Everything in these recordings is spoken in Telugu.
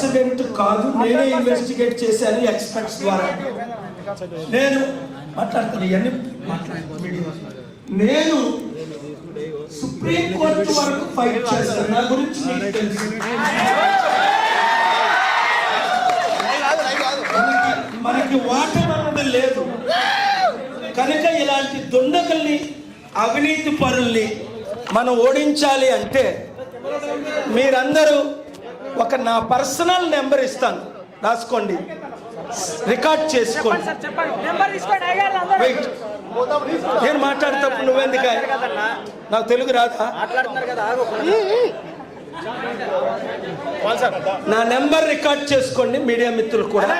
యాక్సిడెంట్ కాదు, నేనే ఇన్వెస్టిగేట్ చేశాను ఎక్స్పర్ట్స్ ద్వారా. నేను మాట్లాడుతాను ఇవన్నీ నేను సుప్రీం కోర్టు వరకు ఫైట్ చేస్తాను. నా గురించి మీకు తెలుసు. మనకి వాటర్ అనేది లేదు కనుక ఇలాంటి దుండగుల్ని, అవినీతి పరుల్ని మనం ఓడించాలి అంటే మీరందరూ నా పర్సనల్ నెంబర్ ఇస్తాను, రాసుకోండి, రికార్డ్ చేసుకోండి. నేను మాట్లాడేటప్పుడు నువ్వెందుకు? నాకు తెలుగు రాదా? నా నెంబర్ రికార్డ్ చేసుకోండి మీడియా మిత్రులు కూడా.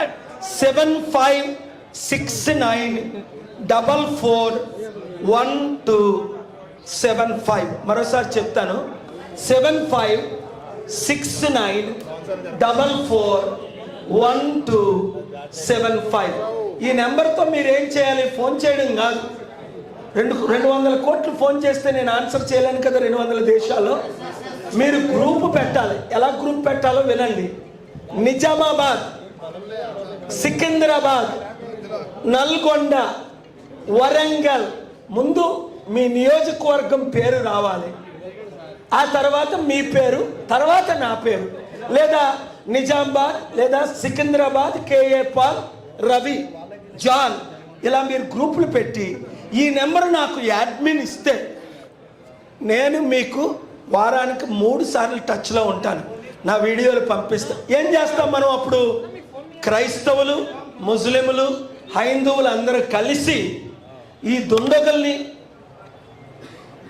7569441275. మరోసారి చెప్తాను, 7569441275. ఈ నెంబర్తో మీరు ఏం చేయాలి? ఫోన్ చేయడం కాదు. 200 కోట్లు ఫోన్ చేస్తే నేను ఆన్సర్ చేయలేను కదా 200 దేశాల్లో. మీరు గ్రూప్ పెట్టాలి. ఎలా గ్రూప్ పెట్టాలో వినండి. నిజామాబాద్, సికింద్రాబాద్, నల్గొండ, వరంగల్, ముందు మీ నియోజకవర్గం పేరు రావాలి. ఆ తర్వాత మీ పేరు, తర్వాత నా పేరు, లేదా నిజామాబాద్ లేదా సికింద్రాబాద్, కేఏ పాల్, రవి, జాన్, ఇలా మీరు గ్రూపులు పెట్టి ఈ నెంబర్ నాకు అడ్మిన్ ఇస్తే నేను మీకు వారానికి 3 సార్లు టచ్లో ఉంటాను. నా వీడియోలు పంపిస్తా. ఏం చేస్తాం మనం అప్పుడు? క్రైస్తవులు, ముస్లింలు, హైందువులు అందరూ కలిసి ఈ దుండగుల్ని,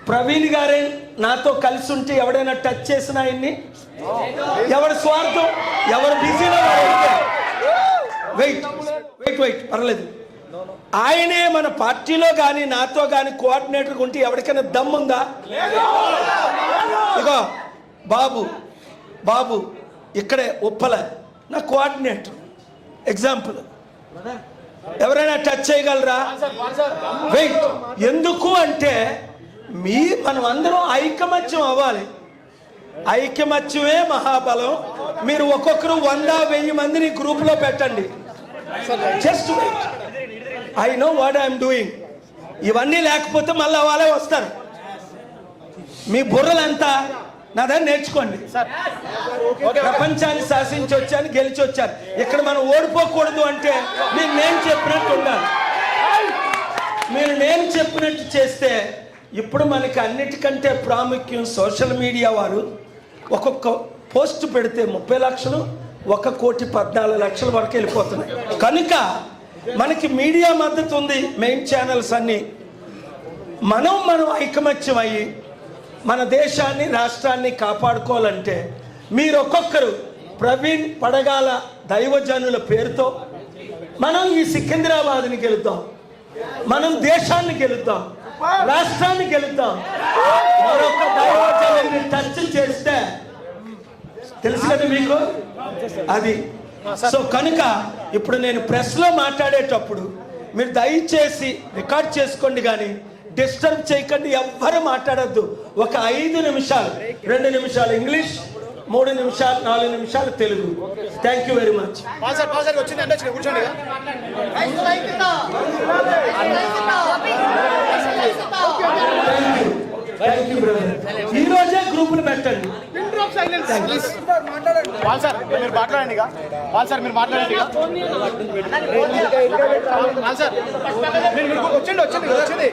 ప్రవీణ్ గారే నాతో కలిసి ఉంటే ఎవడైనా టచ్ చేసినా ఆయన్ని, ఎవరి స్వార్థం, ఎవరు బిజీలో వెయిట్ పర్లేదు, ఆయనే మన పార్టీలో కానీ నాతో కానీ కోఆర్డినేటర్ ఉంటే ఎవరికైనా దమ్ముందా? ఇగో బాబు ఇక్కడే ఉప్పల నా కోఆర్డినేటర్, ఎగ్జాంపుల్. ఎవరైనా టచ్ చేయగలరా? వెయిట్. ఎందుకు అంటే మనం అందరం ఐకమత్యం అవ్వాలి. ఐకమత్యమే మహాబలం. మీరు ఒక్కొక్కరు 100-1000 మందిని గ్రూప్లో పెట్టండి. Just wait, I know what I'm doing. ఇవన్నీ లేకపోతే మళ్ళీ వాళ్ళే వస్తారు. మీ బుర్రలంతా నాదని నేర్చుకోండి. ప్రపంచాన్ని శాసించి వచ్చాను, గెలిచి వచ్చాను. ఇక్కడ మనం ఓడిపోకూడదు అంటే మీరు నేను చెప్పినట్టు ఉండాలి. మీరు నేను చెప్పినట్టు చేస్తే ఇప్పుడు మనకి అన్నిటికంటే ప్రాముఖ్యం సోషల్ మీడియా వారు ఒక్కొక్క పోస్ట్ పెడితే 30 లక్షలు, 1,14,00,000 వరకు వెళ్ళిపోతున్నాయి. కనుక మనకి మీడియా మద్దతు ఉంది, మెయిన్ ఛానల్స్ అన్నీ. మనం ఐకమత్యం అయ్యి మన దేశాన్ని, రాష్ట్రాన్ని కాపాడుకోవాలంటే మీరు ఒక్కొక్కరు ప్రవీణ్ పడగాల దైవజనుల పేరుతో మనం ఈ సికింద్రాబాద్ని గెలుద్దాం, మనం దేశాన్ని గెలుద్దాం, రాష్ట్రాన్ని గెలుద్దాం. మరొక దైవజనుని టచ్ చేస్తే తెలుసు కదా మీకు అది. సో కనుక ఇప్పుడు నేను ప్రెస్లో మాట్లాడేటప్పుడు మీరు దయచేసి రికార్డ్ చేసుకోండి, కానీ డిస్టర్బ్ చేయకండి, ఎవ్వరు మాట్లాడద్దు. ఒక 5 నిమిషాలు, 2 నిమిషాలు ఇంగ్లీష్, 3 నిమిషాలు, 4 నిమిషాలు Telugu. Thank you very much. ఈ రోజే గ్రూపులు పెట్టండి. మీరు మాట్లాడండి. వచ్చింది